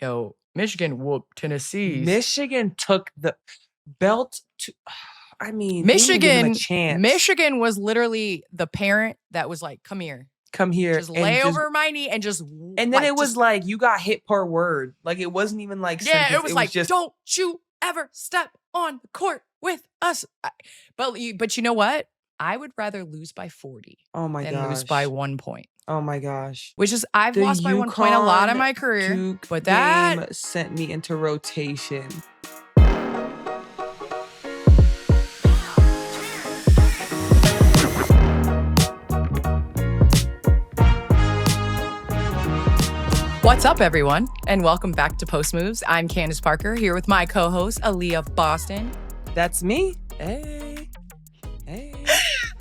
Yo, Michigan whooped Tennessee. Michigan took the belt to. I mean, they didn't give him a chance. Michigan was literally the parent that was like, "Come here, just lay over my knee and just." And then it was like you got hit per word. Like it wasn't even like sentence. It was like, just, "Don't you ever step on the court with us." But you know what? I would rather lose by 40 than lose by 1 point. Oh my gosh. Which is, I've lost by 1 point a lot in my career. Duke but that game sent me into rotation. What's up, everyone? And welcome back to Post Moves. I'm Candace Parker, here with my co-host, Aliyah of Boston. That's me. Hey.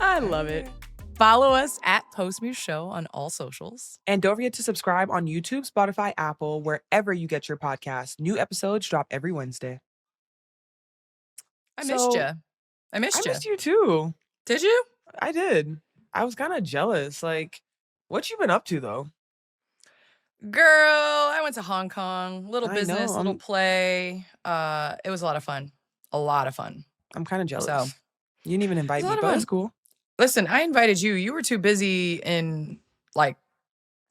I love it. Follow us at Post Moves Show on all socials. And don't forget to subscribe on YouTube, Spotify, Apple, wherever you get your podcasts. New episodes drop every Wednesday. I missed you. I missed you too. Did you? I did. I was kind of jealous. Like, what you been up to, though? Girl, I went to Hong Kong. Little business, little play. It was a lot of fun. I'm kind of jealous. So, you didn't even invite me, but it's cool. Listen, I invited you. You were too busy in, like,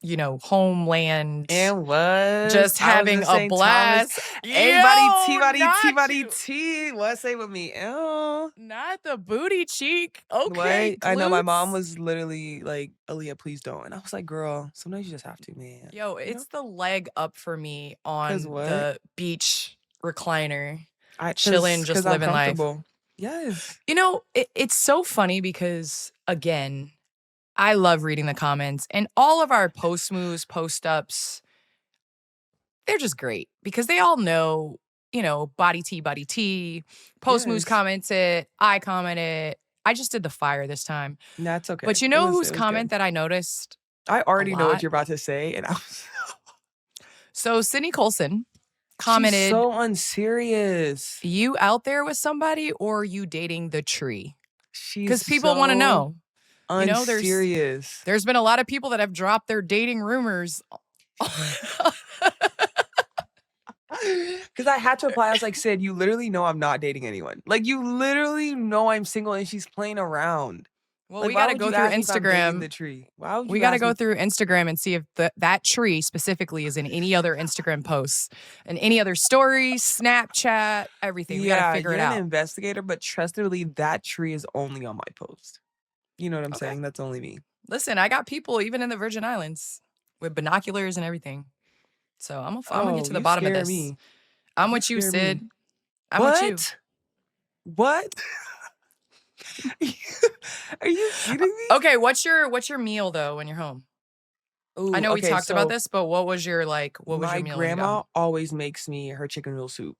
homeland. And what? Just having a blast. Everybody, T. What? Say with me. Ew. Not the booty cheek. Okay. What? I know my mom was literally like, Aliyah, please don't. And I was like, girl, sometimes you just have to, man. Yo, it's the leg up for me on the beach recliner. Chilling, just living life. Yes. It's so funny because, again, I love reading the comments, and all of our post moves, post ups, they're just great because they all know, body T, post moves comments it, I commented. I just did the fire this time. That's okay. But whose comment that I noticed? I already know what you're about to say. And So Sydney Colson commented, she's so unserious. You out there with somebody or you dating the tree? Because people want to know. Unserious. There's been a lot of people that have dropped their dating rumors. Because I had to apply. I was like, Sid, you literally know I'm not dating anyone. Like, you literally know I'm single and she's playing around. Well, we got to go through Instagram. The tree. We got to go through Instagram and see if that tree specifically is in any other Instagram posts and any other stories, Snapchat, everything. We got to figure it out. You're an investigator, but trustedly, that tree is only on my post. You know what I'm saying? That's only me. Listen, I got people even in the Virgin Islands with binoculars and everything. So I'm gonna get to the bottom of this. Me. I'm with you, Sid. I'm with you. What? Are you kidding me? Okay, what's your meal though when you're home? Ooh, I know we talked about this, but what was your meal? My grandma always makes me her chicken noodle soup.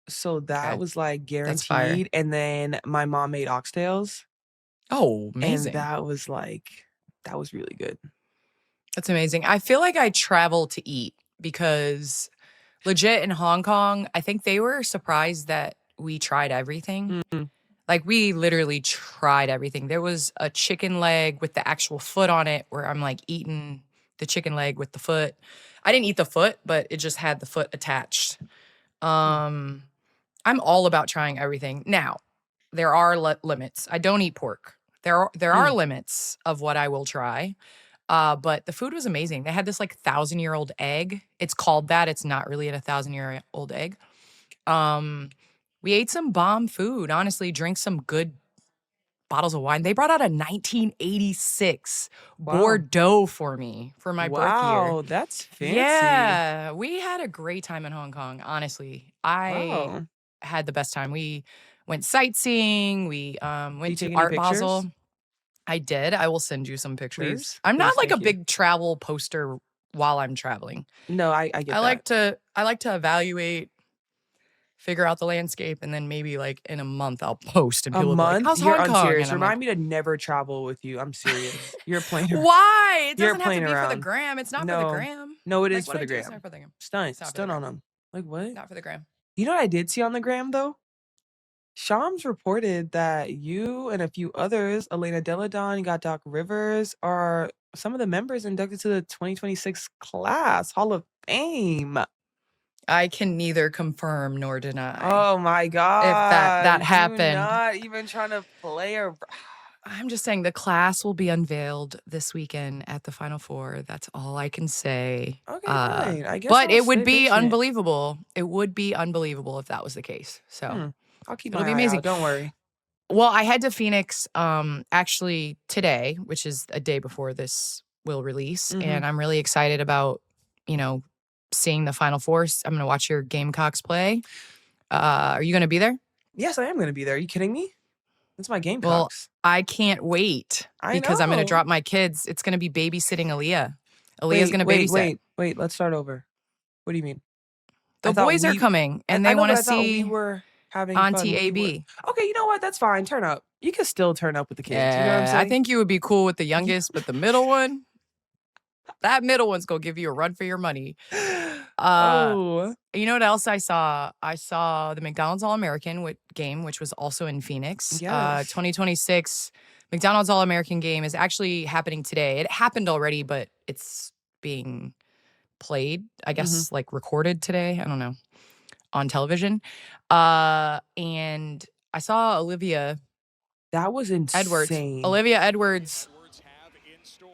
So that was like guaranteed. And then my mom made oxtails. Oh, amazing. And that was really good. That's amazing. I feel like I travel to eat because legit in Hong Kong, I think they were surprised that we tried everything. Mm-hmm. Like we literally tried everything. There was a chicken leg with the actual foot on it where I'm like eating the chicken leg with the foot. I didn't eat the foot, but it just had the foot attached. I'm all about trying everything. Now, there are limits. I don't eat pork. There are limits of what I will try. But the food was amazing. They had this like 1,000-year-old egg. It's called that. It's not really a 1,000-year-old egg. We ate some bomb food. Honestly, drank some good bottles of wine. They brought out a 1986 Bordeaux for me for my birth year. Wow, that's fancy. Yeah, we had a great time in Hong Kong. Honestly, I had the best time. We went sightseeing. We went to Art Basel. I did. I will send you some pictures. Please, I'm not like a big travel poster while I'm traveling. No, I get that. I like to evaluate, figure out the landscape, and then maybe like in a month I'll post and people will be like, how's Hong Kong? Unserious. Remind me to never travel with you. I'm serious. You're playing around. Why? It doesn't have to be for the gram. It's not for the gram. No, it is for the gram. It's not for the gram. Stun on them. Like what? Not for the gram. You know what I did see on the gram though? Shams reported that you and a few others, Elena Deladon, you got Doc Rivers, are some of the members inducted to the 2026 class Hall of Fame. I can neither confirm nor deny Oh my if god. that You happened. not even trying to play or I'm just saying the class will be unveiled this weekend at the Final Four. That's all I can say. Okay, fine. I guess But I'll it would stay be patient. unbelievable. It would be unbelievable if that was the case. So I'll keep it'll my be eye amazing. out. Don't worry. Well, I head to Phoenix actually today, which is a day before this will release. And I'm really excited about, seeing the Final Four. I'm going to watch your Gamecocks play. Are you going to be there? Yes, I am going to be there. Are you kidding me? That's my Well, Gamecocks. I can't wait because I'm going to know. drop my kids. It's going to be babysitting Aliyah. Aliyah's going to babysit. Wait. Let's start over. What do you mean? The boys are coming and they want to see we were having Auntie fun. AB. Okay, you know what? That's fine. Turn up. You can still turn up with the kids. You know what I'm Yeah, saying? I think you would be cool with the youngest, but the middle one, that middle one's going to give you a run for your money. You know what else I saw? I saw the McDonald's All-American game, which was also in Phoenix. Yes. 2026 McDonald's All-American game is actually happening today. It happened already, but it's being played, I guess, like recorded today. I don't know, on television. And I saw Aliyah. That was insane. Aliyah Edwards.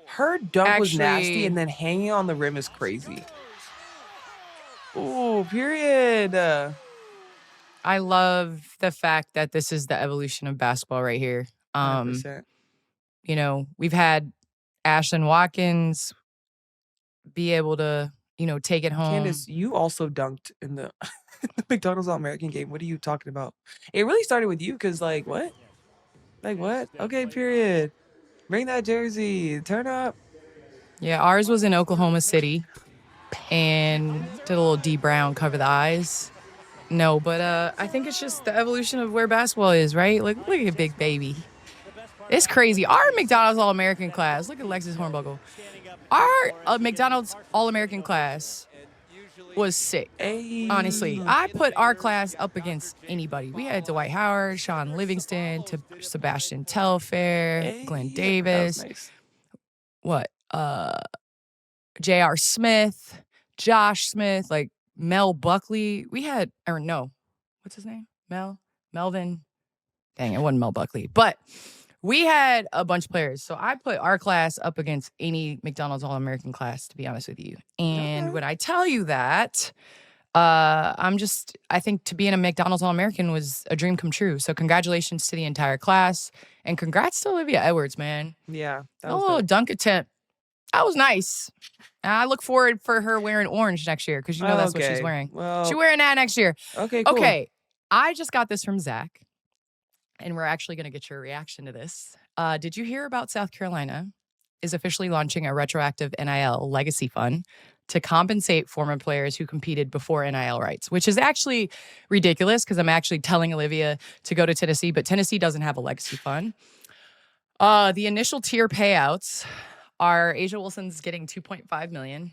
Her dunk was nasty, and then hanging on the rim is crazy. Oh, period. I love the fact that this is the evolution of basketball right here. 100%. We've had Ashlyn Watkins be able to, take it home. Candace, you also dunked in the McDonald's All-American game. What are you talking about? It really started with you because, like, what? Like, what? Okay, period. Bring that jersey. Turn up. Yeah, ours was in Oklahoma City and did a little D Brown, cover the eyes. No, but I think it's just the evolution of where basketball is, right? Like, look at big baby. It's crazy. Our McDonald's All-American class, look at Lexus Hornbuckle. Our McDonald's All-American class was sick. Honestly, I put our class up against anybody. We had Dwight Howard, Sean Livingston, Sebastian Telfair, Glenn Davis. Nice. What? J.R. Smith, Josh Smith, like Mel Buckley. We had, or no, what's his name? Melvin. Dang, it wasn't Mel Buckley. But we had a bunch of players. So I put our class up against any McDonald's All-American class, to be honest with you. And when I tell you that, I think to be in a McDonald's All-American was a dream come true. So congratulations to the entire class. And congrats to Aliyah Edwards, man. Yeah. That was a dunk attempt. That was nice. I look forward for her wearing orange next year because that's what she's wearing. Well, she's wearing that next year. Okay, cool. Okay, I just got this from Zach, and we're actually going to get your reaction to this. Did you hear about South Carolina is officially launching a retroactive NIL legacy fund to compensate former players who competed before NIL rights, which is actually ridiculous because I'm actually telling Olivia to go to Tennessee, but Tennessee doesn't have a legacy fund. The initial tier payouts are Asia Wilson's getting $2.5 million,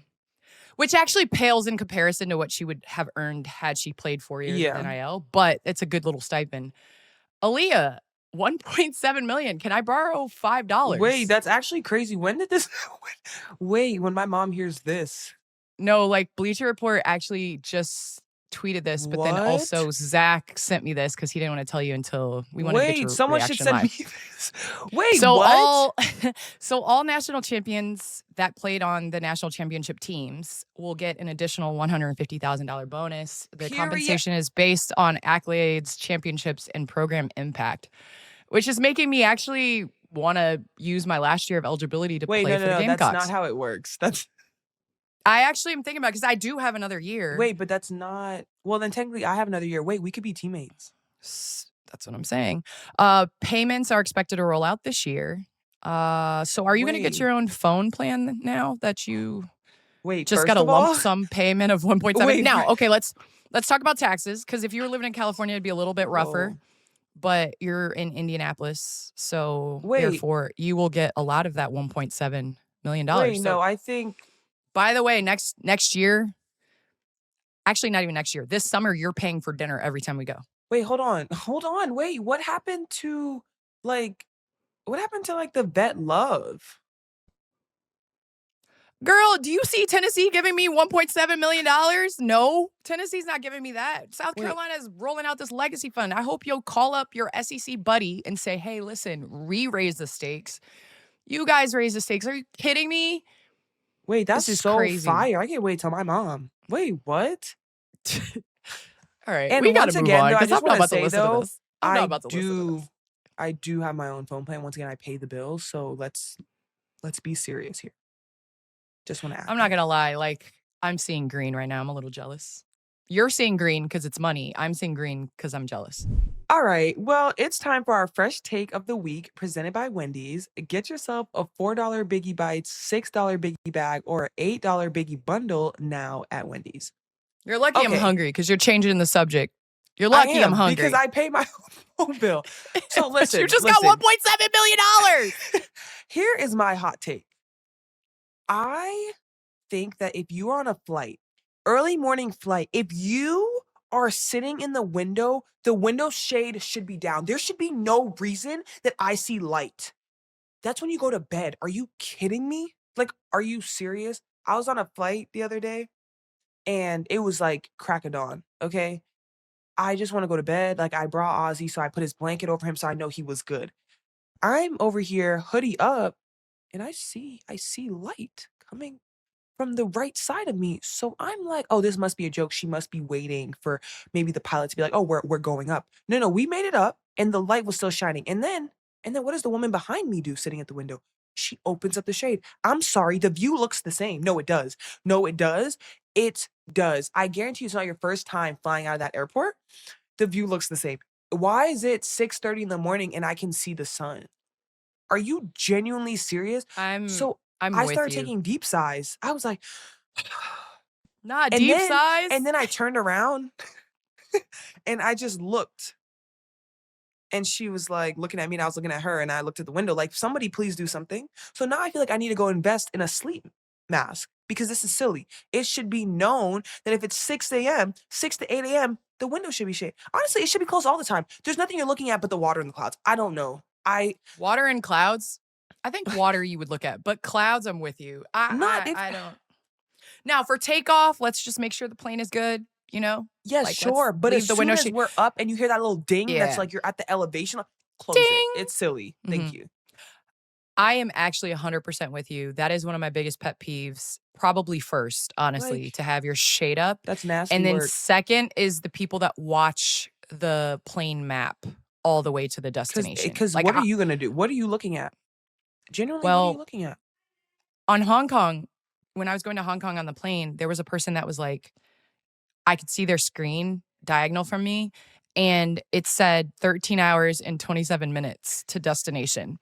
which actually pales in comparison to what she would have earned had she played 4 years with NIL, but it's a good little stipend. Aliyah, $1.7 million. Can I borrow $5? Wait, that's actually crazy. When did this? Wait, when my mom hears this. No, like Bleacher Report actually just tweeted this, but then also Zach sent me this because he didn't want to tell you until we wanted to get your someone should send live. me this. Wait, so what? all national champions that played on the national championship teams will get an additional $150,000 bonus. The compensation is based on accolades, championships, and program impact, which is making me actually want to use my last year of eligibility to play for the Gamecocks. That's not how it works. I actually am thinking about it because I do have another year. Wait, but that's not. Well, then technically I have another year. Wait, we could be teammates. That's what I'm saying. Payments are expected to roll out this year. So are you going to get your own phone plan now that you just got a lump sum payment of 1.7? Now, okay, let's talk about taxes because if you were living in California, it'd be a little bit rougher. But you're in Indianapolis, so therefore you will get a lot of that $1.7 million. Wait, no, I think. By the way, next year, actually not even next year, this summer, you're paying for dinner every time we go. Wait, hold on. Wait, what happened to the vet love? Girl, do you see Tennessee giving me $1.7 million? No, Tennessee's not giving me that. South Carolina is rolling out this legacy fund. I hope you'll call up your SEC buddy and say, hey, listen, raise the stakes. You guys raise the stakes. Are you kidding me? Wait, that's This is so crazy. fire. I can't wait till my mom. Wait, what? All right, And we gotta once move again, on, though, I 'cause just I'm not want to about to say, listen to though, this. I'm not about to listen to this. I do have my own phone plan. Once again, I pay the bills, so let's be serious here. Just want to add I'm not gonna lie, like, I'm seeing green right now. I'm a little jealous. You're seeing green because it's money. I'm seeing green because I'm jealous. All right, well, it's time for our fresh take of the week presented by Wendy's. Get yourself a $4 Biggie Bites, $6 Biggie Bag, or an $8 Biggie Bundle now at Wendy's. You're lucky I'm Okay. hungry because you're changing the subject. You're I lucky I'm am, hungry. because I pay my own bill. So But listen, you just got $1.7 million. Here is my hot take. I think that if you are on a flight, early morning flight, if you are sitting in the window shade should be down. There should be no reason that I see light. That's when you go to bed. Are you kidding me? Like, are you serious? I was on a flight the other day and it was like crack of dawn, okay? I just want to go to bed. Like, I brought Ozzy, so I put his blanket over him so I know he was good. I'm over here, hoodie up, and I see light coming from the right side of me. So I'm like, oh, this must be a joke. She must be waiting for maybe the pilot to be like, oh, we're going up. No, we made it up and the light was still shining. And then what does the woman behind me do sitting at the window? She opens up the shade. I'm sorry, the view looks the same. No, it does. No, it does. It does. I guarantee it's not your first time flying out of that airport. The view looks the same. Why is it 6:30 in the morning and I can see the sun? Are you genuinely serious? I'm I with started you. taking deep sighs. I was like, Not and deep then, sighs. and then I turned around and I just looked. And she was like looking at me and I was looking at her and I looked at the window like, somebody please do something. So now I feel like I need to go invest in a sleep mask because this is silly. It should be known that if it's 6 a.m., 6 to 8 a.m., the window should be shade. Honestly, it should be closed all the time. There's nothing you're looking at but the water in the clouds. I don't know. Water and clouds. I think water you would look at, but clouds, I'm with you. I don't. Now for takeoff, let's just make sure the plane is good. You know. Yes, Like, sure. But leave as the soon window as shade. we're up and you hear that little ding, that's Yeah. like you're at the elevation, close Ding. it. It's silly. Thank you. I am actually 100% with you. That is one of my biggest pet peeves. Probably first, honestly, Like, to have your shade up. that's nasty And then work. second is the people that watch the plane map all the way to the destination. Because Like, what are you going to do? What are you looking at? Genuinely, what are well, you looking at? on Hong Kong, when I was going to Hong Kong on the plane, there was a person that was like, I could see their screen diagonal from me, and it said 13 hours and 27 minutes to destination.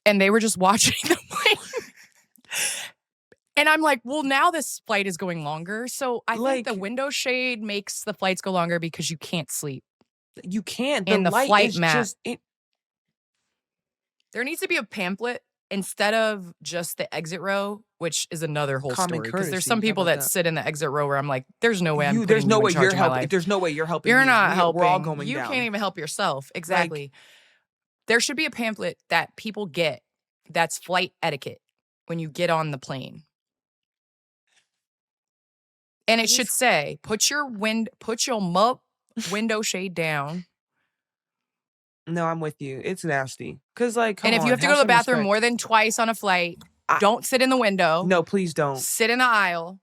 And they were just watching the plane. And I'm like, well, now this flight is going longer. So I think the window shade makes the flights go longer because you can't sleep. You can't. And the light flight is map. just There needs to be a pamphlet instead of just the exit row, which is another whole Common story. Because there's courtesy. some How people about that that? sit in the exit row where I'm like, there's no way I'm there's putting no you way in charge you're of my helping. life. There's no way you're helping. You're me. not helping. We're all going you down. can't even help yourself. Exactly. There should be a pamphlet that people get that's flight etiquette when you get on the plane. And it should say, put your window shade down. No, I'm with you. It's nasty. Cause like, come and if on, you have to go to the some bathroom respect. more than twice on a flight, don't sit in the window. No, please don't. Sit in the aisle.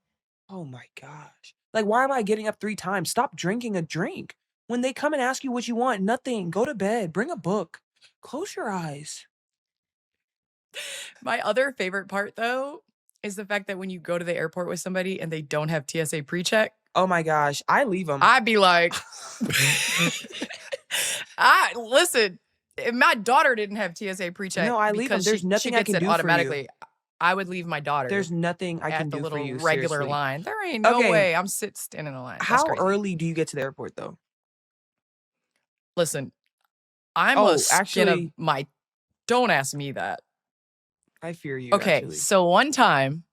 Oh my gosh. Like, why am I getting up 3 times? Stop drinking a drink. When they come and ask you what you want, nothing. Go to bed. Bring a book. Close your eyes. My other favorite part, though, is the fact that when you go to the airport with somebody and they don't have TSA pre-check. Oh my gosh. I leave them. I'd be like, listen, if my daughter didn't have TSA pre-check, no, I leave them. There's nothing I can do automatically. for you. I would leave my daughter. There's nothing I can do for you. At the little regular seriously. line. There ain't no way I'm standing in a line. That's How crazy. early do you get to the airport though? Listen, I'm a skin of my. Don't ask me that. I fear you. Okay, so one time,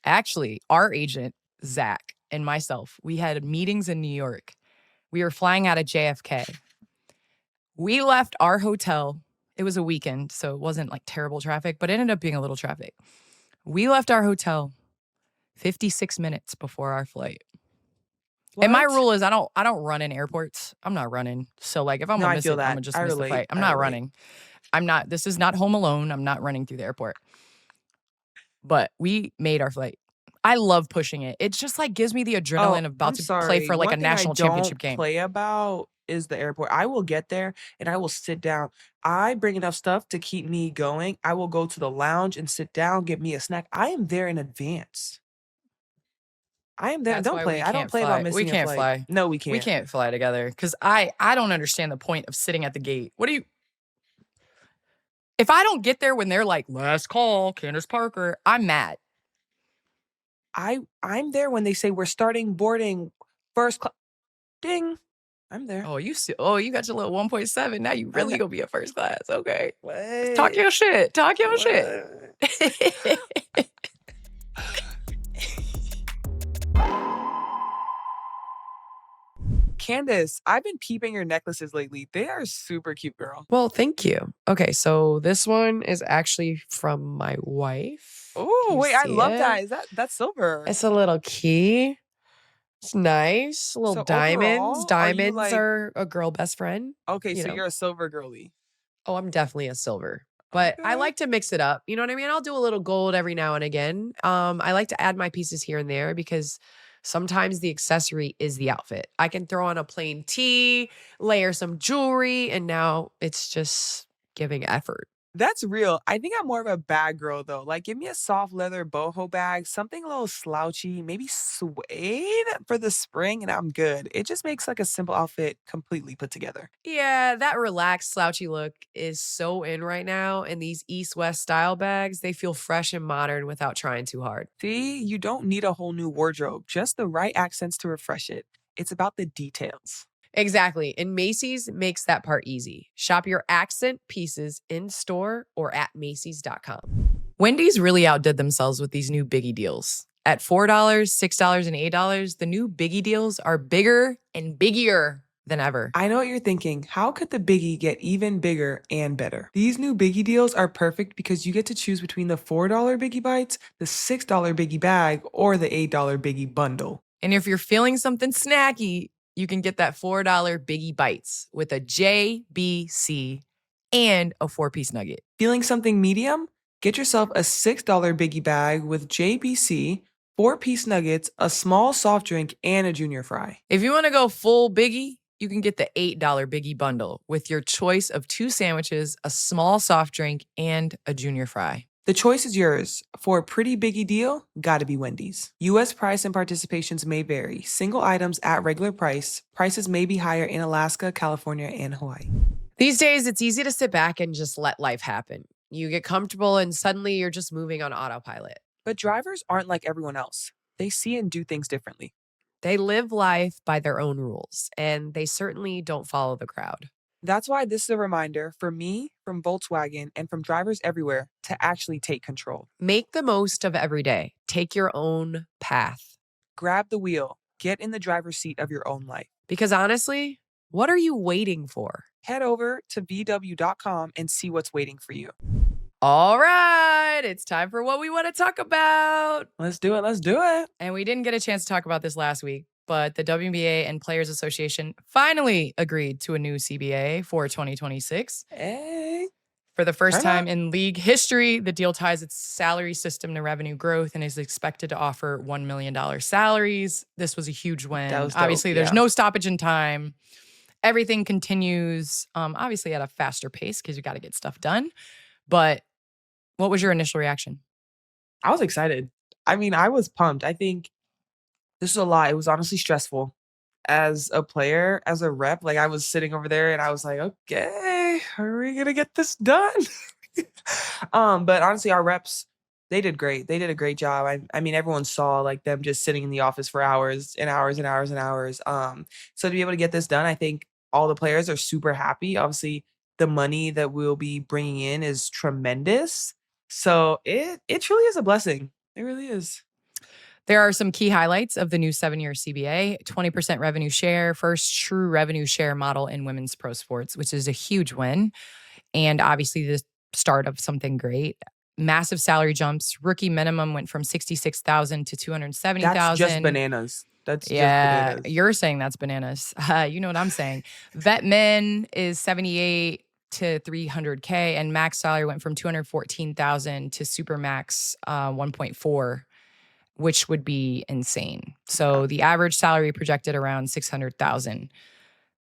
actually, our agent Zach and myself, we had meetings in New York. We were flying out of JFK. We left our hotel. It was a weekend, so it wasn't like terrible traffic, but it ended up being a little traffic. We left our hotel 56 minutes before our flight. And my What? rule is I don't run in airports. I'm not running. So like if I'm No, gonna I miss feel it, I'm that. gonna just I miss the relate. flight. I'm I not relate. running. This is not Home Alone. I'm not running through the airport. But we made our flight. I love pushing it. It just like gives me the Oh, adrenaline of about I'm to play sorry. for like a One thing I national championship don't game. play about is the airport. I will get there and I will sit down. I bring enough stuff to keep me going. I will go to the lounge and sit down, get me a snack. I am there in advance. I am there. That's Don't why play. we I don't can't play about fly. We missing a can't flight. fly. No, we We can't. can't fly together because I don't understand the point of sitting at the gate. If I don't get there when they're like, last call, Candace Parker, I'm mad. I'm there when they say we're starting boarding first class. Ding. I'm there. Oh, you got your little 1.7. Now you really gonna be a first class. Okay. Talk What? your shit. Talk your shit. What? Candace, I've been peeping your necklaces lately. They are super cute, girl. Well, thank you. Okay, so this one is actually from my wife. Oh, Can you wait, I see love it? that. That's silver. It's a little key. It's nice. Little So diamonds. overall, are you Diamonds like are a girl best friend. okay, You so know. you're a silver girly. Oh, I'm definitely a silver. But I Okay. like to mix it up. You know what I mean? I'll do a little gold every now and again. I like to add my pieces here and there because sometimes the accessory is the outfit. I can throw on a plain tee, layer some jewelry, and now it's just giving effort. That's real. I think I'm more of a bag girl though. Like, give me a soft leather boho bag, something a little slouchy, maybe suede for the spring, and I'm good. It just makes like a simple outfit completely put together. Yeah, that relaxed, slouchy look is so in right now. And these East-West style bags, they feel fresh and modern without trying too hard. See, you don't need a whole new wardrobe, just the right accents to refresh it. It's about the details. Exactly. And Macy's makes that part easy. Shop your accent pieces in store or at Macy's.com. Wendy's really outdid themselves with these new biggie deals. At $4, $6, and $8, the new biggie deals are bigger and biggier than ever. I know what you're thinking. How could the biggie get even bigger and better? These new biggie deals are perfect because you get to choose between the $4 biggie bites, the $6 biggie bag, or the $8 biggie bundle. And if you're feeling something snacky, you can get that $4 biggie bites with a JBC and a 4-piece nugget. Feeling something medium? Get yourself a $6 biggie bag with JBC, 4-piece nuggets, a small soft drink, and a junior fry. If you want to go full biggie, you can get the $8 biggie bundle with your choice of 2 sandwiches, a small soft drink, and a junior fry. The choice is yours. For a pretty biggie deal, gotta be Wendy's. U.S. price and participations may vary. Single items at regular price. Prices may be higher in Alaska, California, and Hawaii. These days, it's easy to sit back and just let life happen. You get comfortable and suddenly you're just moving on autopilot. But drivers aren't like everyone else. They see and do things differently. They live life by their own rules, and they certainly don't follow the crowd. That's why this is a reminder for me, from Volkswagen, and from drivers everywhere to actually take control. Make the most of every day. Take your own path. Grab the wheel. Get in the driver's seat of your own life. Because honestly, what are you waiting for? Head over to VW.com and see what's waiting for you. All right, it's time for what we want to talk about. Let's do it. Let's do it. And we didn't get a chance to talk about this last week, but the WNBA and Players Association finally agreed to a new CBA for 2026. Hey. For the first Turn time up. in league history, the deal ties its salary system to revenue growth and is expected to offer $1 million salaries. This was a huge win. That was dope, Obviously, there's yeah. no stoppage in time. Everything continues, obviously at a faster pace because you got to get stuff done. But what was your initial reaction? I was excited. I mean, I was pumped. I think this is a lot. It was honestly stressful. As a player, as a rep, like I was sitting over there and I was like, okay, are we gonna get this done? But honestly, our reps, they did great. They did a great job. I mean, everyone saw like them just sitting in the office for hours and hours and hours and hours. So to be able to get this done, I think all the players are super happy. Obviously, the money that we'll be bringing in is tremendous. So it truly is a blessing. It really is. There are some key highlights of the new 7-year CBA, 20% revenue share, first true revenue share model in women's pro sports, which is a huge win. And obviously the start of something great. massive salary jumps. Rookie minimum went from $66,000 to $270,000. That's just bananas. That's just Yeah, bananas. you're saying that's bananas. You know what I'm saying. Vet men is 78 to 300K, and max salary went from 214,000 to super max 1.4, which would be insane. So the average salary projected around 600,000.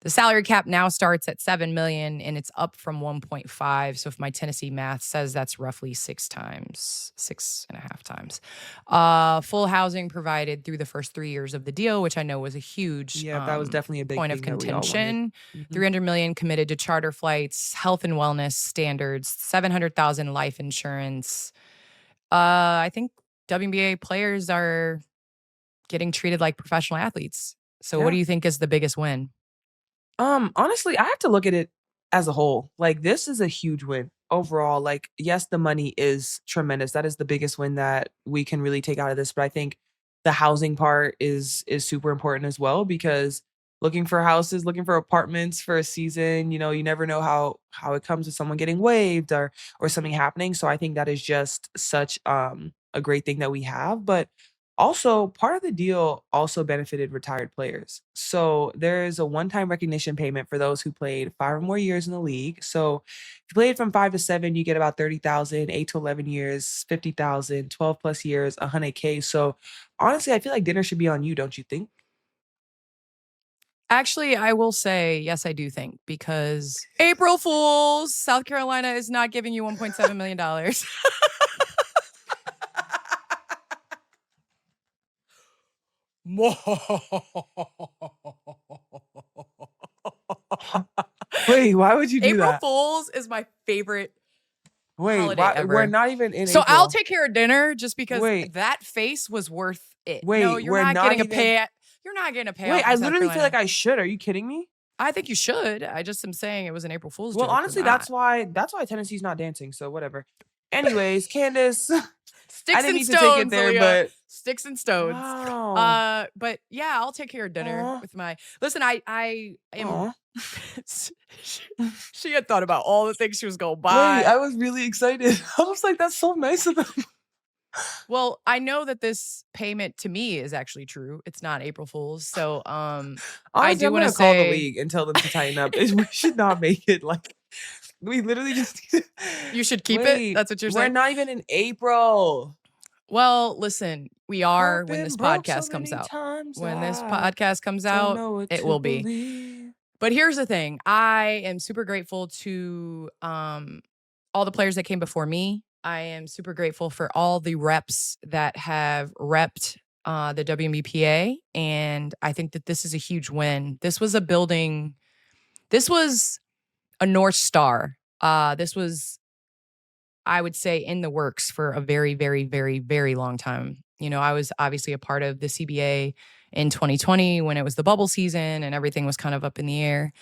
The salary cap now starts at 7 million, and it's up from 1.5. So if my Tennessee math says, that's roughly 6.5 times. Full housing provided through the first 3 years of the deal, which I know was a huge that was definitely a big point of thing that we all wanted. contention. Mhm. 300 million committed to charter flights, health and wellness standards, 700,000 life insurance. I think WNBA players are getting treated like professional athletes. So what Yeah. do you think is the biggest win? Honestly, I have to look at it as a whole. Like, this is a huge win overall. Like, yes, the money is tremendous. That is the biggest win that we can really take out of this. But I think the housing part is super important as well, because looking for houses, looking for apartments for a season, you never know how it comes with someone getting waived or something happening. So I think that is just such a great thing that we have. But also, part of the deal also benefited retired players. So there is a one-time recognition payment for those who played 5 or more years in the league. So if you played from 5 to 7, you get about 30,000, 8 to 11 years, 50,000, 12 plus years, 100K. So honestly, I feel like dinner should be on you, don't you think? Actually, I will say, yes, I do think, because April Fools, South Carolina is not giving you $1.7 million. Wait, why would you do April that? Fools is my favorite Wait, holiday why? ever. We're not even in So April. I'll take care of dinner just because Wait. that face was worth it. Wait, no, you're we're not not getting a even- pay. You're not getting a payout. Wait, from I South literally feel Carolina. like I should. Are you kidding me? I think you should. I just am saying it was an April Fool's Well, joke. honestly, You're not. that's why Tennessee's not dancing. So whatever. Anyways, Candace, Sticks didn't and mean to take it stones, there, Aliyah. but Sticks and stones. wow. But yeah, I'll take care of dinner Aw. with my. Listen, I am. Aw. She had thought about all the things she was going to buy. Wait, I was really excited. I was like, that's so nice of them. Well, I know that this payment to me is actually true. It's not April Fool's. So Honestly, do I'm wanna gonna call the say- league and tell them to tighten up. We should not make it like we literally just. you should keep Wait, it. That's what you're We're saying. not even in April. Well, listen, we are I've when been this broke so podcast comes many out. times, When this I podcast comes don't out, know what it to will be. believe. But here's the thing. I am super grateful to all the players that came before me. I am super grateful for all the reps that have repped the WNBPA. And I think that this is a huge win. This was a building. This was a North Star. This was, I would say, in the works for a very, very, very, very long time. I was obviously a part of the CBA in 2020 when it was the bubble season and everything was kind of up in the air,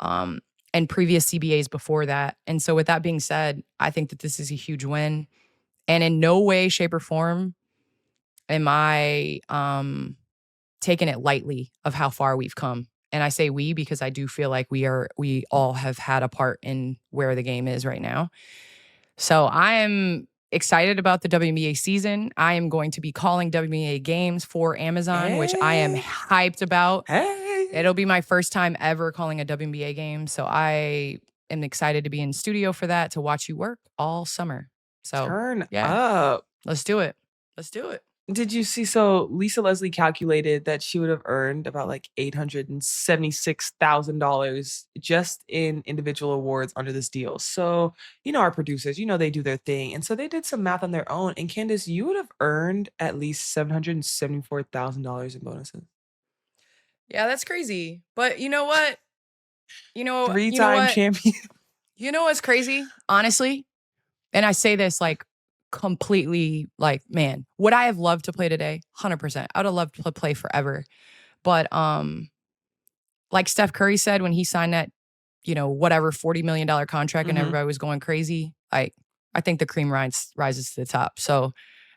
and previous CBAs before that. And so with that being said, I think that this is a huge win. And in no way, shape, or form am I taking it lightly of how far we've come. And I say we because I do feel like we all have had a part in where the game is right now. So I am excited about the WNBA season. I am going to be calling WNBA games for Amazon, which I am hyped about. Hey. It'll be my first time ever calling a WNBA game. So I am excited to be in studio for that, to watch you work all summer. So Turn yeah. up. Let's do it. Let's do it. Did you see? So Lisa Leslie calculated that she would have earned about like $876,000 just in individual awards under this deal. So, our producers, they do their thing. And so they did some math on their own. And Candace, you would have earned at least $774,000 in bonuses. Yeah, that's crazy. But you know what? Three-time champion. You know what's crazy? Honestly, and I say this like completely like, man, would I have loved to play today? 100%. I would have loved to play forever. But like Steph Curry said when he signed that, whatever $40 million contract and everybody was going crazy, like I think the cream rises to the top. So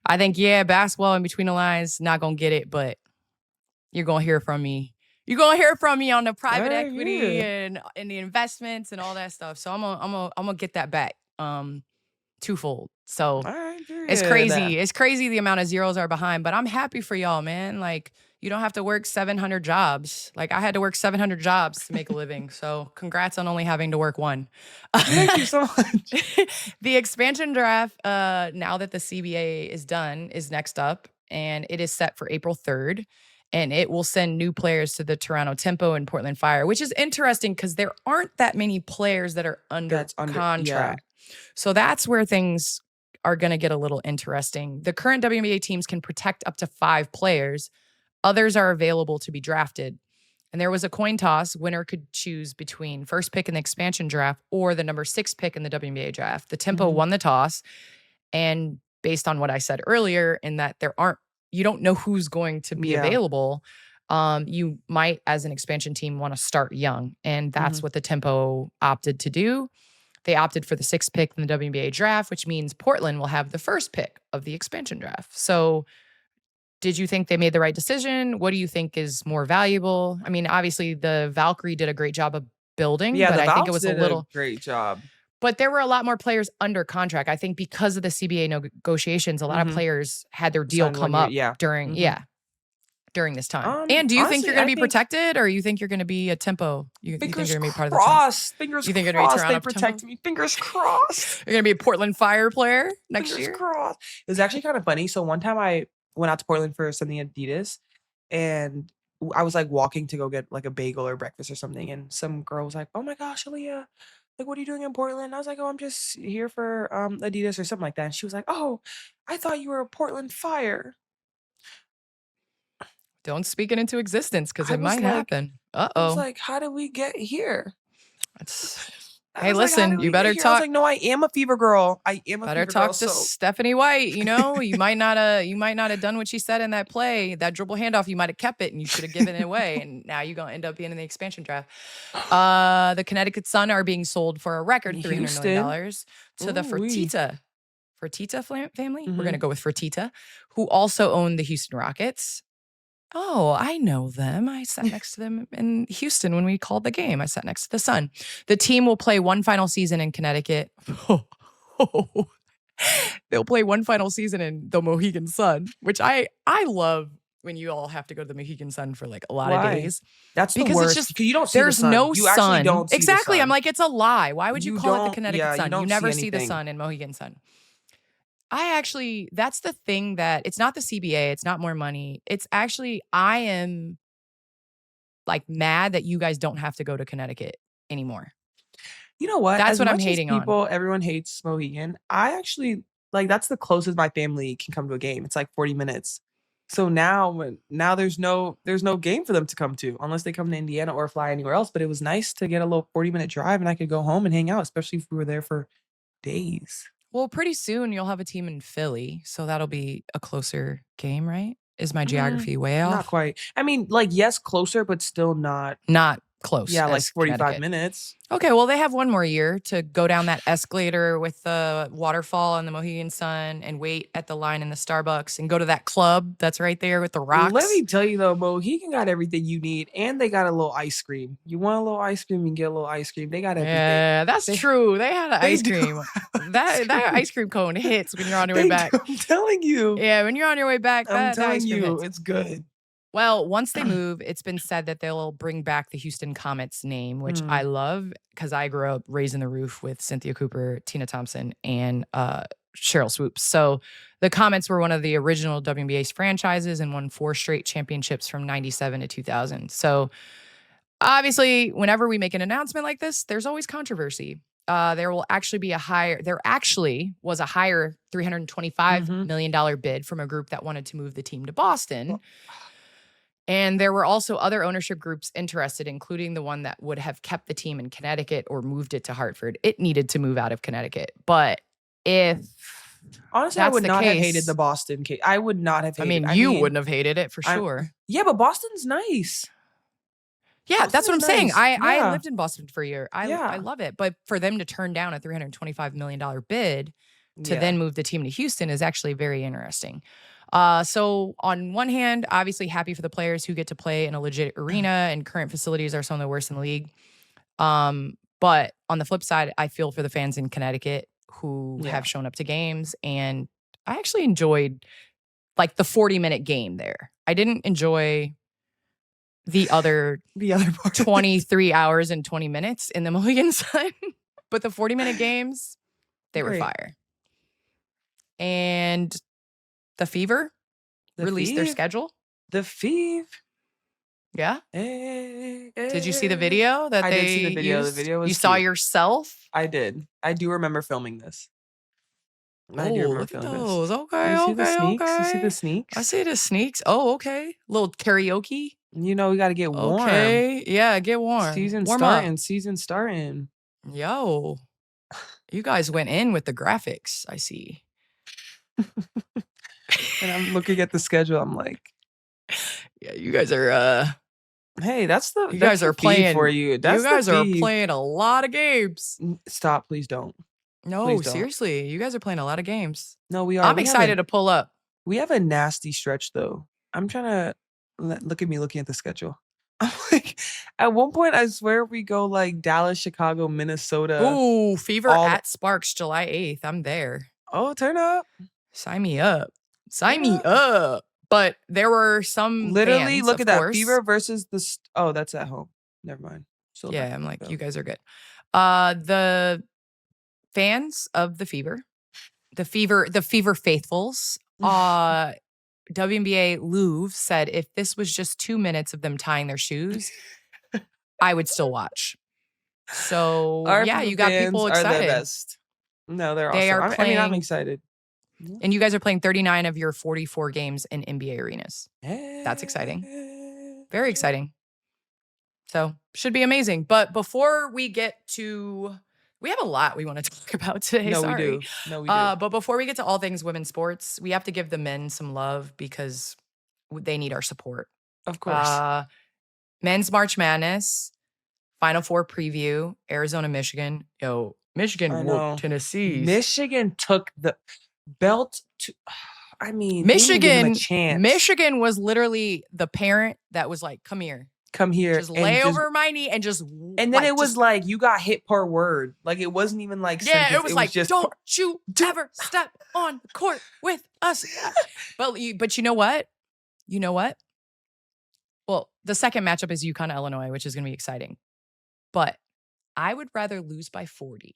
I think, yeah, basketball in between the lines, not going to get it, but you're going to hear from me. You're going to hear from me on the private equity and the investments and all that stuff. So I'm going to get that back. twofold. So All right, it's period. crazy. It's crazy the amount of zeros are behind, but I'm happy for y'all, man. Like, you don't have to work 700 jobs. Like, I had to work 700 jobs to make a living. So congrats on only having to work one. Thank you so much. The expansion draft, now that the CBA is done, is next up, and it is set for April 3rd. And it will send new players to the Toronto Tempo and Portland Fire, which is interesting because there aren't that many players that are under contract. So that's where things are going to get a little interesting. The current WNBA teams can protect up to 5 players. Others are available to be drafted. And there was a coin toss. Winner could choose between first pick in the expansion draft or the number 6 pick in the WNBA draft. The Tempo won the toss. And based on what I said earlier, in that you don't know who's going to be available. You might, as an expansion team, want to start young. And that's what the Tempo opted to do. They opted for the 6th pick in the WNBA draft, which means Portland will have the first pick of the expansion draft. So did you think they made the right decision? What do you think is more valuable? I mean, obviously the Valkyrie did a great job of building, but I think it was a little great job. But there were a lot more players under contract. I think because of the CBA negotiations, a lot of players had their deal come up during this time. And do you think you're going to be protected, or you think you're going to be a Tempo? You think you're going to be part of the team? Fingers you think crossed. You're They protect me. Fingers crossed. You're going to be a Portland Fire player next year? Fingers crossed. It was actually kind of funny. So one time I went out to Portland for something at Adidas, and I was like walking to go get like a bagel or breakfast or something, and some girl was like, "Oh my gosh, Aliyah, like, what are you doing in Portland?" I was like, "Oh, I'm just here for Adidas or something like that." And she was like, "Oh, I thought you were a Portland Fire." Don't speak it into existence because it might happen. I was like, "How did we get here?" Hey, listen, you better talk. I was like, "No, I am a Fever girl. I am a better Fever talk girl." to Stephanie White. You know, you might not have done what she said in that play, that dribble handoff. You might have kept it, and you should have given it away. And now you're gonna end up being in the expansion draft. The Connecticut Sun are being sold for a record $300 million to the Fertitta family. We're gonna go with Fertitta, who also own the Houston Rockets. Oh, I know them. I sat next to them in Houston when we called the game. I sat next to the Sun. The team will play one final season in Connecticut. They'll play one final season in the Mohegan Sun, which I love when you all have to go to the Mohegan Sun for like a lot of days. That's because the worst. It's just, you don't see there's the sun. no you sun. Actually don't see exactly. The sun. I'm like, it's a lie. Why would you call it the Connecticut Sun? You never see the anything. sun in Mohegan Sun. That's the thing that it's not the CBA, it's not more money. It's actually, I am like mad that you guys don't have to go to Connecticut anymore. You know what? That's what I'm hating on. Everyone hates Mohegan. I actually, like, that's the closest my family can come to a game. It's like 40 minutes. So now there's no game for them to come to unless they come to Indiana or fly anywhere else. But it was nice to get a little 40-minute drive and I could go home and hang out, especially if we were there for days. Well, pretty soon you'll have a team in Philly, so that'll be a closer game, right? Is my geography way off? Not quite. I mean, like, yes, closer, but still not close. Yeah, like 45 minutes. Okay, well, they have one more year to go down that escalator with the waterfall and the Mohegan Sun and wait at the line in the Starbucks and go to that club that's right there with the rocks. Let me tell you though, Mohegan got everything you need, and they got a little ice cream. You want a little ice cream, you can get a little ice cream. They got everything. Yeah, that's true. They had an ice cream. That ice cream cone hits when you're on your way back. I'm telling you. Yeah, when you're on your way back, I'm telling ice cream you, hits. it's good. Well, once they move, it's been said that they'll bring back the Houston Comets name, which I love because I grew up raising the roof with Cynthia Cooper, Tina Thompson, and Cheryl Swoops. So the Comets were one of the original WNBA franchises and won 4 straight championships from 97 to 2000. So obviously, whenever we make an announcement like this, there's always controversy. There was a higher $325 million bid from a group that wanted to move the team to Boston. And there were also other ownership groups interested, including the one that would have kept the team in Connecticut or moved it to Hartford. It needed to move out of Connecticut. But honestly, I would not have hated the Boston case. I would not have hated it. You wouldn't have hated it for sure. Yeah, but Boston's nice. Yeah, Boston's that's what I'm saying. nice. I lived in Boston for a year. I love it. But for them to turn down a $325 million bid to then move the team to Houston is actually very interesting. So on one hand, obviously happy for the players who get to play in a legit arena, and current facilities are some of the worst in the league. But on the flip side, I feel for the fans in Connecticut who Yeah. have shown up to games. And I actually enjoyed like the 40-minute game there. I didn't enjoy the other The other part. 23 hours and 20 minutes in the Mohegan Sun. But the 40-minute games, they were Great. fire. And the Fever released their schedule. The Fever. Yeah. Hey, Did you see the video that I they did see the video. used? The video was You saw cute. yourself? I did. I do remember filming this. I do Oh, remember look at filming this. those. Okay, You see the okay, sneaks? You see okay. the sneaks? I see the sneaks. Oh, okay. Little karaoke. You know, we got to get warm. Okay. Yeah, get warm. Season warm starting. up. Season starting. Yo. You guys went in with the graphics, I see. And I'm looking at the schedule. I'm like, yeah, you guys are hey, that's the you guys are playing for you. That's you guys the are feed. playing a lot of games. Stop, please don't. No, Please don't. seriously. You guys are playing a lot of games. No, we are. I'm excited to pull up. We have a nasty stretch though. I'm trying to look at me looking at the schedule. I'm like, at one point, I swear we go like Dallas, Chicago, Minnesota. Ooh, Fever at Sparks, July 8th. I'm there. Oh, turn up. Sign me up. Sign me up. But there were some Literally, fans, look of at course. that. Fever versus the. Oh, that's at home. Never mind. Still yeah, not I'm like, though. you guys are good. The fans of the Fever faithfuls, WNBA Louvre said if this was just 2 minutes of them tying their shoes, I would still watch. So Our yeah, Fever you got fans people are excited. the best. No, they're They awesome. are I mean, I'm playing- excited. And you guys are playing 39 of your 44 games in NBA arenas. That's exciting. Very exciting. So should be amazing. But before we get to, we have a lot we want to talk about today. No, Sorry. we do. No, we do. But before we get to all things women's sports, we have to give the men some love because they need our support. Of course. Men's March Madness, Final Four preview, Arizona, Michigan. Yo, Michigan whooped Tennessee. Michigan took the belt to. I mean, they didn't give them a chance. Michigan was literally the parent that was like, "Come here, come here, just lay over my knee and just." And then it was like you got hit per word. Like it wasn't even like yeah, sentence. it was like, just "Don't you ever step on the court with us." but you know what? You know what? Well, the second matchup is UConn-Illinois, which is going to be exciting. But I would rather lose by 40.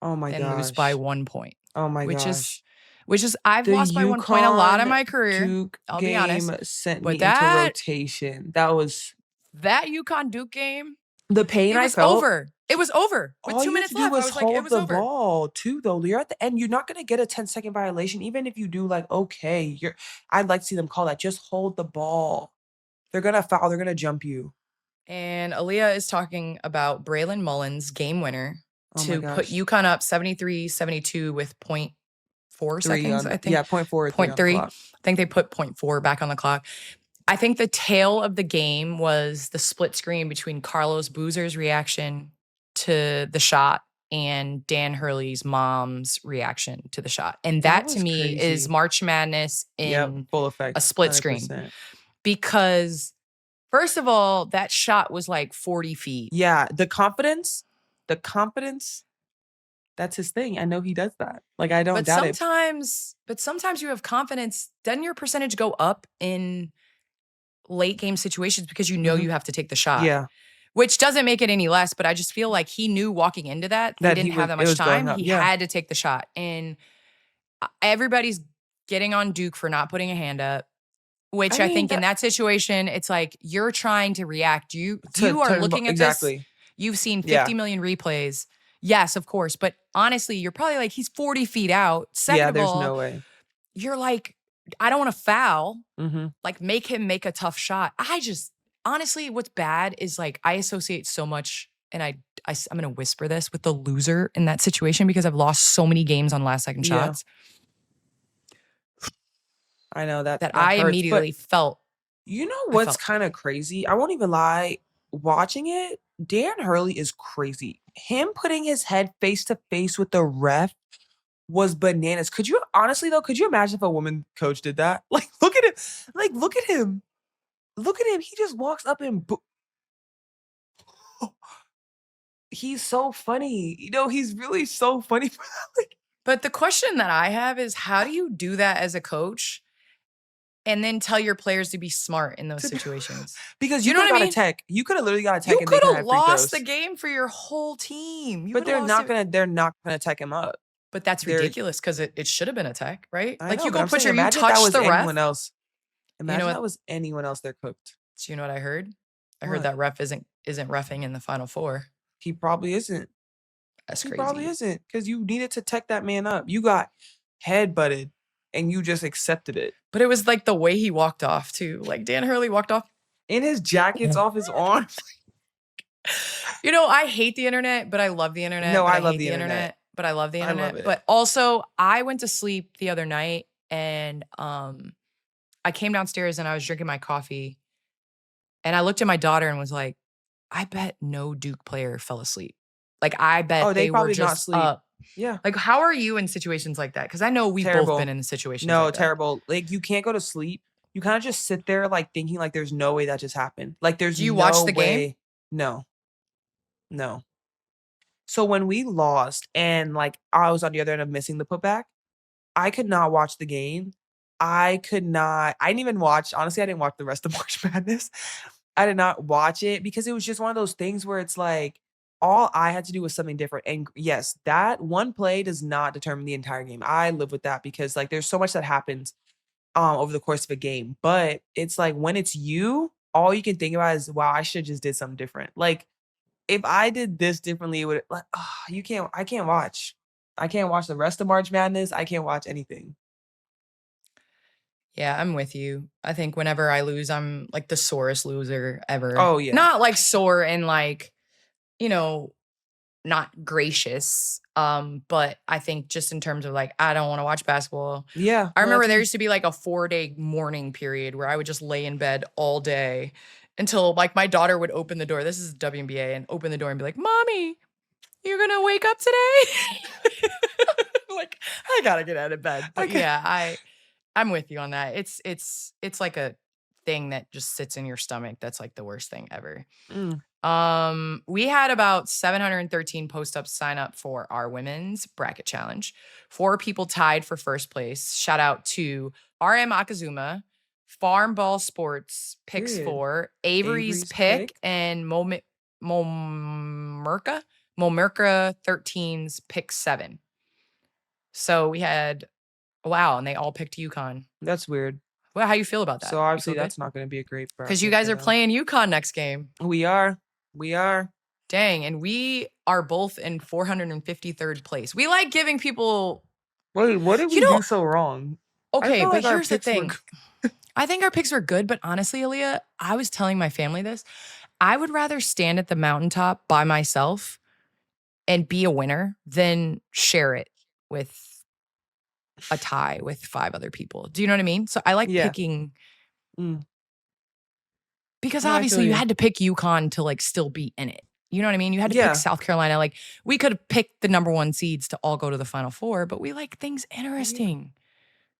Oh my than gosh. lose by 1 point. Oh my which gosh. is I've lost by 1 point a lot in my career. Duke I'll be honest. Sent But me into rotation. That UConn-Duke game. The pain It I was felt. over. It was over. With All 2 you minutes have to do left. I was was like, it hold was the over. ball too, though. You're at the end. You're not gonna get a 10-second violation, even if you do. Like, okay, I'd like to see them call that. Just hold the ball. They're gonna foul. They're gonna jump you. And Aliyah is talking about Braylon Mullins' game winner to put gosh. UConn up 73-72 with 0.4 seconds, I think. Yeah, 0.4. 0.3. I think they put 0.4 back on the clock. I think the tail of the game was the split screen between Carlos Boozer's reaction to the shot and Dan Hurley's mom's reaction to the shot. And that to me is March Madness in full effect. a split screen. 100%. Because first of all, that shot was like 40 feet. Yeah, the confidence, that's his thing. I know he does that. Like, I don't doubt it. But sometimes you have confidence, doesn't your percentage go up in late game situations because you know you have to take the shot? Yeah. Which doesn't make it any less, but I just feel like he knew walking into that he didn't have that much time. He had to take the shot. And everybody's getting on Duke for not putting a hand up, which I think in that situation, it's like you're trying to react. You are looking at this. You've seen 50 million replays. Yes, of course. But honestly, you're probably like, he's 40 feet out. Second of all, there's no way. You're like, I don't want to foul. Mm-hmm. Like, make him make a tough shot. Honestly, what's bad is like, I associate so much, and I'm going to whisper this, with the loser in that situation because I've lost so many games on last second shots. I know that I hurts, immediately felt. You know what's kind of crazy? I won't even lie. Watching it, Dan Hurley is crazy. Him putting his head face to face with the ref was bananas. Could you imagine if a woman coach did that? Like, look at him. Look at him. He just walks up and he's so funny. He's really so funny. But the question that I have is, how do you do that as a coach and then tell your players to be smart in those situations? Because Do you you know could have what I got a mean? tech. You could have literally got a tech You and they could could have have free lost the throws. game for your whole team. You But could they're have not lost it. gonna tech him up. But that's They're- ridiculous because it should have been a tech, right? I Like know, you but go I'm put saying, you imagine if that touch was the ref. anyone else. Imagine what? that was anyone else they're cooked. Do you know what I heard? I heard What? that ref isn't reffing in the Final Four. He probably isn't. That's He crazy. probably isn't, because you needed to tech that man up. You got headbutted and you just accepted it. But it was like the way he walked off too. Like Dan Hurley walked off. And his jacket's off his arms. I hate the internet, but I love the internet. No, but I love hate the internet. But I love the I love internet. it. But also, I went to sleep the other night and I came downstairs and I was drinking my coffee. And I looked at my daughter and was like, I bet no Duke player fell asleep. Like, I bet they they were probably not just sleep. up. Yeah. Like, how are you in situations like that? Because I know we've Terrible. both been in situations No, like that. terrible. Like, you can't go to sleep. You kind of just sit there like thinking like there's no way that just happened. Like there's Do you no watch the game? way. No. So when we lost and like I was on the other end of missing the putback, I could not watch the game. I didn't even watch, honestly, I didn't watch the rest of March Madness. I did not watch it because it was just one of those things where it's like all I had to do was something different. And yes, that one play does not determine the entire game. I live with that because like there's so much that happens over the course of a game. But it's like when it's you, all you can think about is, wow, I should have just did something different. Like if I did this differently, it would like I can't watch. I can't watch the rest of March Madness. I can't watch anything. Yeah, I'm with you. I think whenever I lose, I'm like the sorest loser ever. Oh, yeah. Not like sore and like, not gracious. But I think just in terms of like, I don't want to watch basketball. Yeah. I no, remember that's there me. used to be like a 4-day mourning period where I would just lay in bed all day until like my daughter would open the door. This is WNBA, and open the door and be like, "Mommy, you're gonna wake up today?" Like, I gotta get out of bed. But Okay. yeah, I'm with you on that. It's like a thing that just sits in your stomach. That's like the worst thing ever. We had about 713 post-ups sign up for our women's bracket challenge. 4 people tied for first place. Shout out to RM Akazuma, Farm Ball Sports, Picks Period. 4, Avery's Avery's Pick, Pick. and Momerka 13's Pick 7. So we had, wow, and they all picked UConn. That's weird. Well, how you feel about that? So obviously that's not going to be a great because you guys are playing UConn next game. We are. Dang, and we are both in 453rd place. We like giving people. Wait, what did we do so wrong? Okay, felt but like our here's the picks were thing. I think our picks were good, but honestly, Aliyah, I was telling my family this. I would rather stand at the mountaintop by myself and be a winner than share it with a tie with 5 other people. Do you know what I mean? So I like picking. Because No, I feel obviously you you. had to pick UConn to like still be in it. You know what I mean? You had to Yeah. pick South Carolina. Like we could have picked the number 1 seeds to all go to the Final Four, but we like things interesting.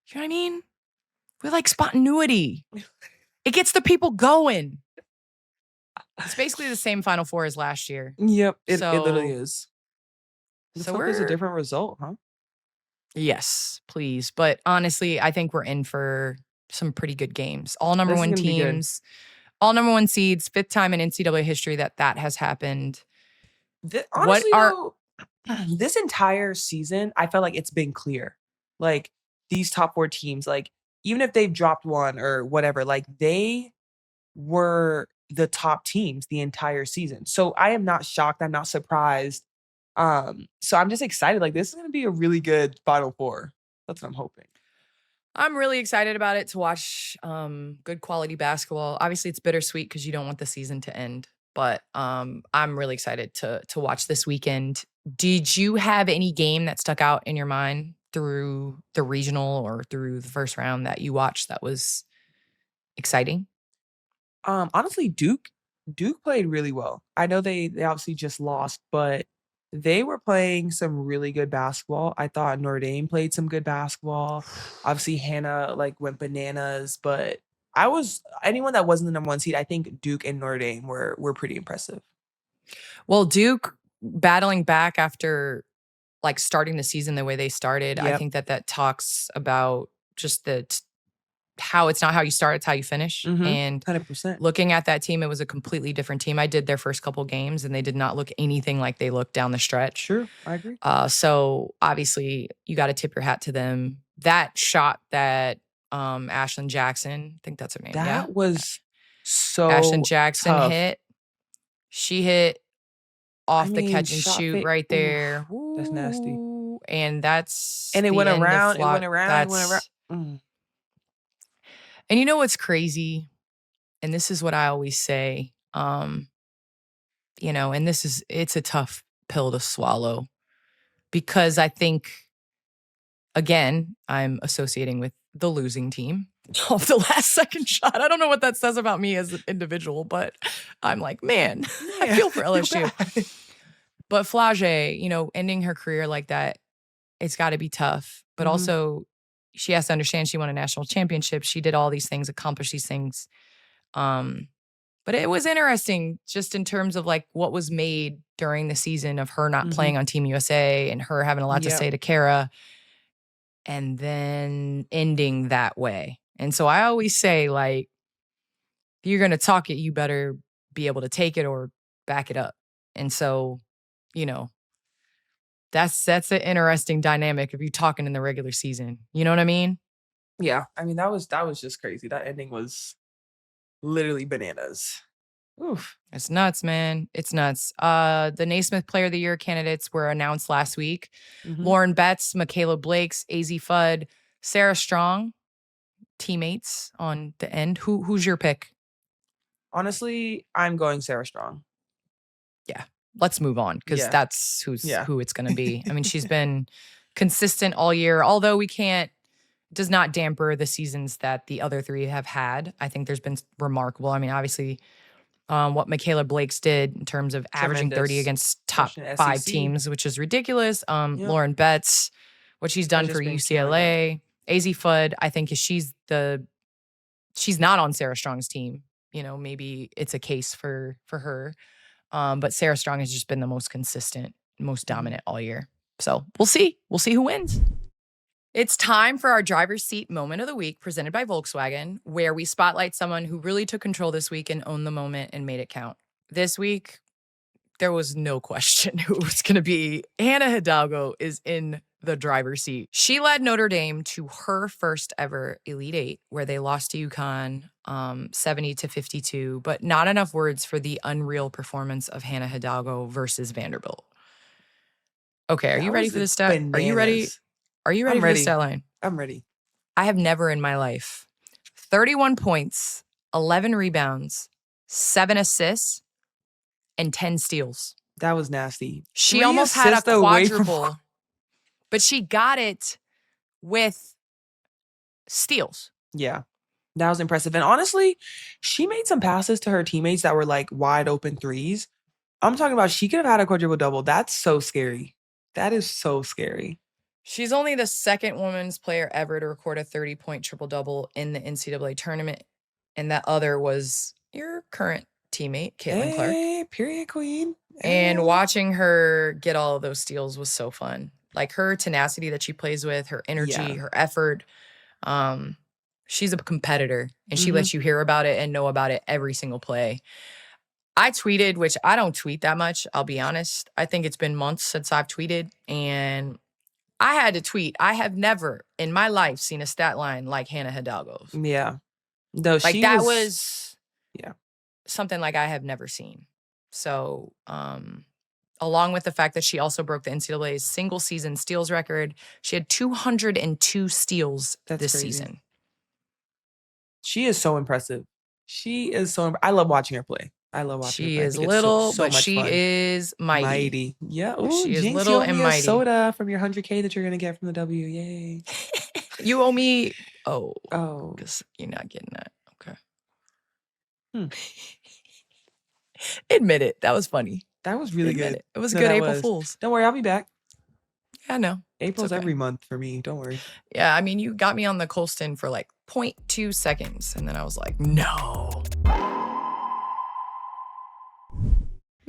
You know what I mean? We like spontaneity. It gets the people going. It's basically the same Final Four as last year. Yep, it literally So- is. Let's So hope there's a we're- different result, huh? Yes, please. But honestly, I think we're in for some pretty good games. All number This is 1 gonna be good. teams, all number 1 seeds, 5th time in NCAA history that has happened. Honestly, are- though, this entire season, I felt like it's been clear. Like these top 4 teams, like even if they've dropped one or whatever, like they were the top teams the entire season. So I am not shocked. I'm not surprised. So I'm just excited. Like this is going to be a really good Final Four. That's what I'm hoping. I'm really excited about it to watch good quality basketball. Obviously, it's bittersweet because you don't want the season to end. But I'm really excited to watch this weekend. Did you have any game that stuck out in your mind through the regional or through the first round that you watched that was exciting? Honestly, Duke played really well. I know they obviously just lost, but they were playing some really good basketball. I thought Notre Dame played some good basketball. Obviously, Hannah like went bananas, but anyone that wasn't the number 1 seed, I think Duke and Notre Dame were pretty impressive. Well, Duke battling back after like starting the season the way they started, I Yep. think that talks about just how it's not how you start, it's how you finish. And 100%. looking at that team, it was a completely different team. I did their first couple games and they did not look anything like they looked down the stretch. Sure, I agree. So obviously you got to tip your hat to them. That shot that Ashlyn Jackson, I think that's her name. That was so Ashlyn Jackson tough. hit. She hit off the catch and shot shoot fake- right oof, there. that's nasty. Ooh, and that's And it the went end of around, it Flock. went around, it went That's- around. And you know what's crazy? And this is what I always say, you know, and it's a tough pill to swallow because I think, again, I'm associating with the losing team off the last second shot. I don't know what that says about me as an individual, but I'm like, man, I feel for LSU. But Flage, you know, ending her career like that, it's got to be tough. But also, she has to understand she won a national championship. She did all these things, accomplished these things. But it was interesting just in terms of like what was made during the season of her not playing on Team USA and her having a lot to say to Kara and then ending that way. And so I always say, like, if you're going to talk it, you better be able to take it or back it up. And so, you know, that's an interesting dynamic of you talking in the regular season. You know what I mean? Yeah, I mean that was just crazy. That ending was literally bananas. Oof. It's nuts, man. It's nuts. The Naismith Player of the Year candidates were announced last week. Lauren Betts, Michaela Blakes, AZ Fudd, Sarah Strong, teammates on the end. Who's your pick? Honestly, I'm going Sarah Strong. Yeah. Let's move on because that's who it's going to be. I mean, she's been consistent all year, although does not damper the seasons that the other three have had. I think there's been remarkable. I mean, obviously, what Michaela Blakes did in terms of averaging 30 against top Especially 5 SEC. teams, which is ridiculous. Lauren Betts, what she's done for UCLA. AZ Fudd, I think she's not on Sarah Strong's team. You know, maybe it's a case for her. But Sarah Strong has just been the most consistent, most dominant all year. So we'll see. We'll see who wins. It's time for our driver's seat moment of the week presented by Volkswagen, where we spotlight someone who really took control this week and owned the moment and made it count. This week, there was no question who it was going to be. Hannah Hidalgo is in the driver's seat. She led Notre Dame to her first ever Elite Eight, where they lost to UConn 70-52, but not enough words for the unreal performance of Hannah Hidalgo versus Vanderbilt. Okay, are you ready for this stat? Are you ready? Are you ready for this stat line? I'm ready. I have never in my life 31 points, 11 rebounds, 7 assists, and 10 steals. That was nasty. She 3 almost had a assists away from- quadruple, but she got it with steals. Yeah, that was impressive. And honestly, she made some passes to her teammates that were like wide open threes. I'm talking about she could have had a quadruple double. That's so scary. That is so scary. She's only the second women's player ever to record a 30-point triple-double in the NCAA tournament. And that other was your current teammate, Caitlin Clark. Hey, period queen. And watching her get all of those steals was so fun. Like her tenacity that she plays with, her energy, her effort. She's a competitor and she lets you hear about it and know about it every single play. I tweeted, which I don't tweet that much, I'll be honest. I think it's been months since I've tweeted, and I had to tweet. I have never in my life seen a stat line like Hannah Hidalgo's. Yeah. No, Like she that was yeah. something like I have never seen. So, along with the fact that she also broke the NCAA's single season steals record, she had 202 steals this crazy. season. She is so impressive. She is so I love watching her play. I love watching She her play. is little, but she is mighty. Mighty. Yeah. Ooh, She is Jinx, little you owe and me mighty. a soda from your 100K that you're going to get from the W. Yay. You owe me. Oh. Oh. Because you're not getting that. Okay. Hmm. Admit it. That was funny. That was really Admit good. It was No, good that April was. Fools. Don't worry, I'll be back. Yeah, I know. April's okay. every month for me. Don't worry. Yeah, I mean, you got me on the Colston for like 0.2 seconds. And then I was like, no.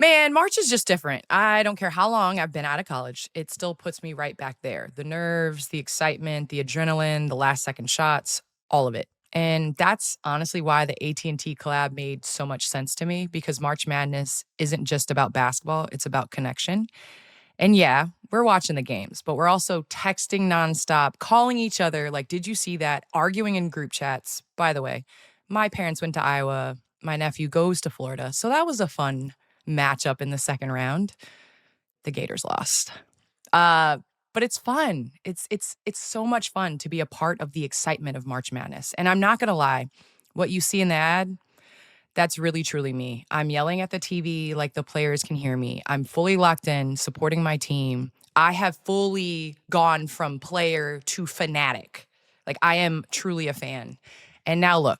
Man, March is just different. I don't care how long I've been out of college. It still puts me right back there. The nerves, the excitement, the adrenaline, the last second shots, all of it. And that's honestly why the AT&T collab made so much sense to me, because March Madness isn't just about basketball, it's about connection. And yeah, we're watching the games, but we're also texting nonstop, calling each other like, did you see that? Arguing in group chats. By the way, my parents went to Iowa. My nephew goes to Florida. So that was a fun matchup in the second round. The Gators lost. But it's fun. It's so much fun to be a part of the excitement of March Madness. And I'm not gonna lie, what you see in the ad, that's really truly me. I'm yelling at the TV like the players can hear me. I'm fully locked in, supporting my team. I have fully gone from player to fanatic. Like, I am truly a fan. And now look,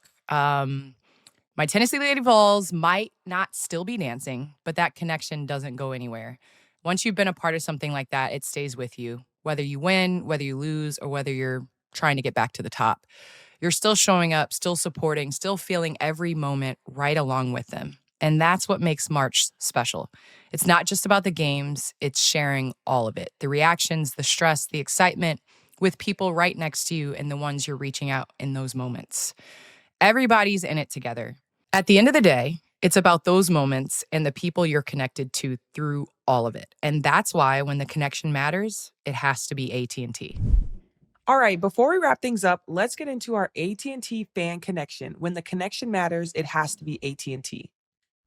my Tennessee Lady Vols might not still be dancing, but that connection doesn't go anywhere. Once you've been a part of something like that, it stays with you. Whether you win, whether you lose, or whether you're trying to get back to the top. You're still showing up, still supporting, still feeling every moment right along with them. And that's what makes March special. It's not just about the games, it's sharing all of it. The reactions, the stress, the excitement with people right next to you and the ones you're reaching out in those moments. Everybody's in it together. At the end of the day, it's about those moments and the people you're connected to through all of it. And that's why when the connection matters, it has to be AT&T. All right, before we wrap things up, let's get into our AT&T fan connection. When the connection matters, it has to be AT&T.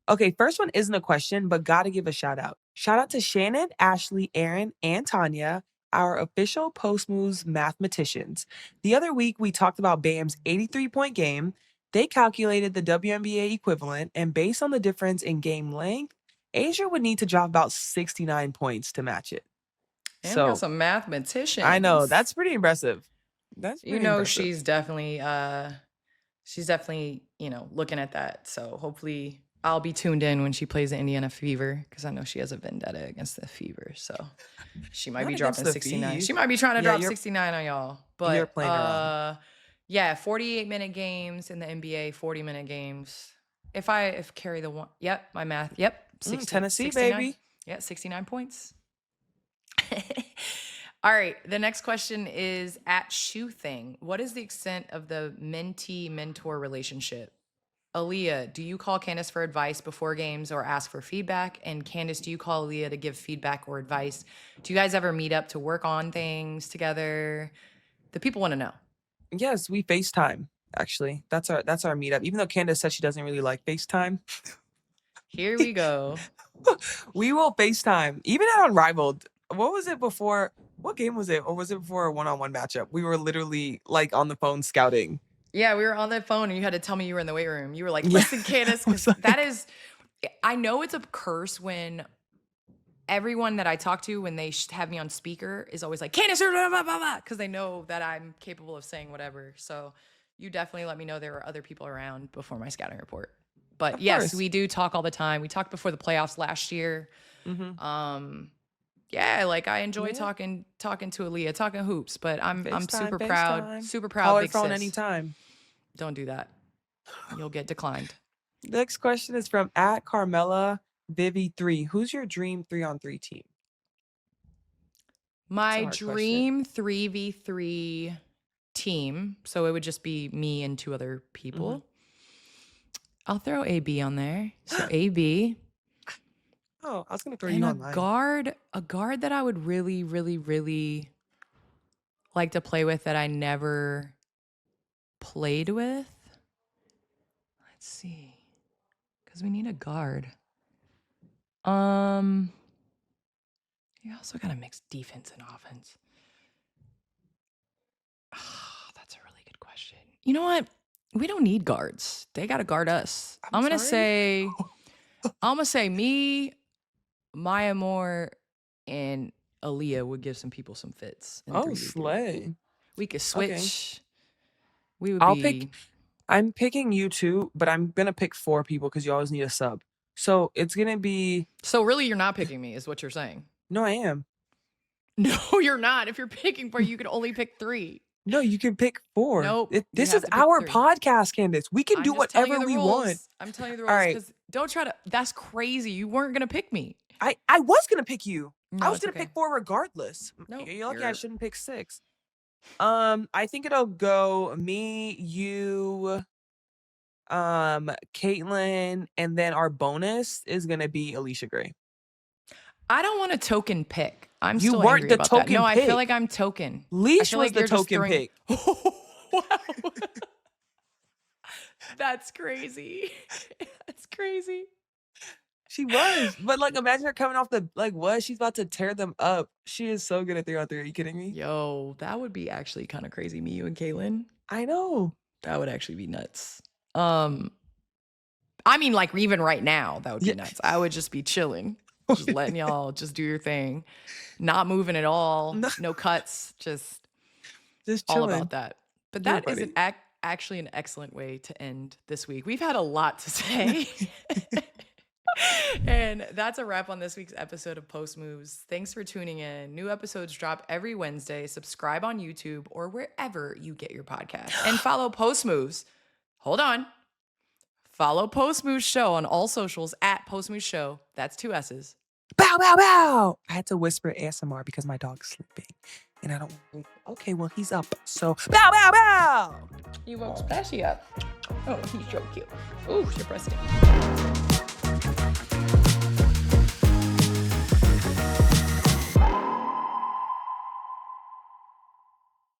Okay, first one isn't a question, but gotta give a shout out. Shout out to Shannon, Ashley, Aaron, and Tanya, our official Post Moves mathematicians. The other week, we talked about BAM's 83-point game. They calculated the WNBA equivalent, and based on the difference in game length, Asia would need to drop about 69 points to match it. And we got some mathematicians. I know, that's pretty impressive. That's pretty You know, impressive. she's definitely, looking at that. So hopefully I'll be tuned in when she plays the Indiana Fever, because I know she has a vendetta against the Fever. So she might Not be against dropping the 69. Fever. She might be trying to Yeah, drop you're- 69 on y'all. But you're playing around. yeah, 48-minute games in the NBA, 40-minute games. If carry the one, yep, my math, yep, 60, Tennessee, 69. baby. Yeah, 69 points. All right, the next question is at Shoe Thing. What is the extent of the mentee-mentor relationship? Aliyah, do you call Candace for advice before games or ask for feedback? And Candace, do you call Aliyah to give feedback or advice? Do you guys ever meet up to work on things together? The people want to know. Yes, we FaceTime, actually. That's our meetup. Even though Candace says she doesn't really like FaceTime, Here we go. we will FaceTime. Even at Unrivaled. What was it before? What game was it? Or was it before a one-on-one matchup? We were literally like on the phone scouting. Yeah, we were on the phone and you had to tell me you were in the weight room. You were like, Yeah. listen, Candace, I was because like- that is, I know it's a curse when everyone that I talk to, when they have me on speaker, is always like, Candace, because they know that I'm capable of saying whatever. So you definitely let me know there were other people around before my scouting report. But Of yes, course. we do talk all the time. We talked before the playoffs last year. Mhm. Yeah, like I enjoy Yeah. talking to Aliyah, talking hoops, but I'm FaceTime, super FaceTime. proud. Call her Big phone sis. anytime. Don't do that. You'll get declined. Next question is from at Carmela Vivi3. Who's your dream 3-on-3 team? My hard question. dream 3v3 team, so it would just be me and two other people. I'll throw AB on there. So AB. Oh, I was gonna throw And you a on mine. guard that I would really, really, really like to play with that I never played with. Let's see. Because we need a guard. You also gotta mix defense and offense. That's a really good question. You know what? We don't need guards. They gotta guard us. I'm gonna sorry? say me, Maya Moore, and Aliyah would give some people some fits. in Oh, 3v3. slay. We could Okay. switch. We would I'll be. pick. I'm picking you two, but I'm gonna pick 4 people because you always need a sub. So it's gonna be. So really, you're not picking me, is what you're saying? No, I am. No, you're not. If you're picking for, you can only pick 3. No, you can pick 4. Nope, you This have is to pick our 3. podcast, Candace. We can I'm do just telling you whatever the we want. rules. I'm telling you the All rules right. because don't try to. That's crazy. You weren't gonna pick me. I was gonna pick you. I No, was it's gonna okay. pick 4 regardless. Nope, You're lucky I you're- shouldn't pick 6. I think it'll go me, you, Caitlin, and then our bonus is gonna be Allisha Gray. I don't want a token pick. I'm You still weren't angry the about that. token No, I pick. feel like I'm token. I Leash feel was like the you're just token throwing- pick. Wow. That's crazy. That's crazy. She was. But like imagine her coming off the what? She's about to tear them up. She is so good at 3-on-3. Are you kidding me? Yo, that would be actually kind of crazy. Me, you, and Caitlin. I know. That would actually be nuts. I mean, like even right now, that would be nuts. I would just be chilling, just letting y'all just do your thing, not moving at all, no cuts, just Just all chilling. about that. But You're that is funny. actually an excellent way to end this week. We've had a lot to say. And that's a wrap on this week's episode of Post Moves. Thanks for tuning in. New episodes drop every Wednesday. Subscribe on YouTube or wherever you get your podcast. And follow Post Moves. Hold on. Follow Post Moves Show on all socials at Post Moves Show. That's 2 S's. Bow, bow, bow. I had to whisper ASMR because my dog's sleeping. And I don't want to. Okay, well, he's up. So, bow, bow, bow. You woke Splashy up. Oh, he's so cute. Ooh, you're breasting.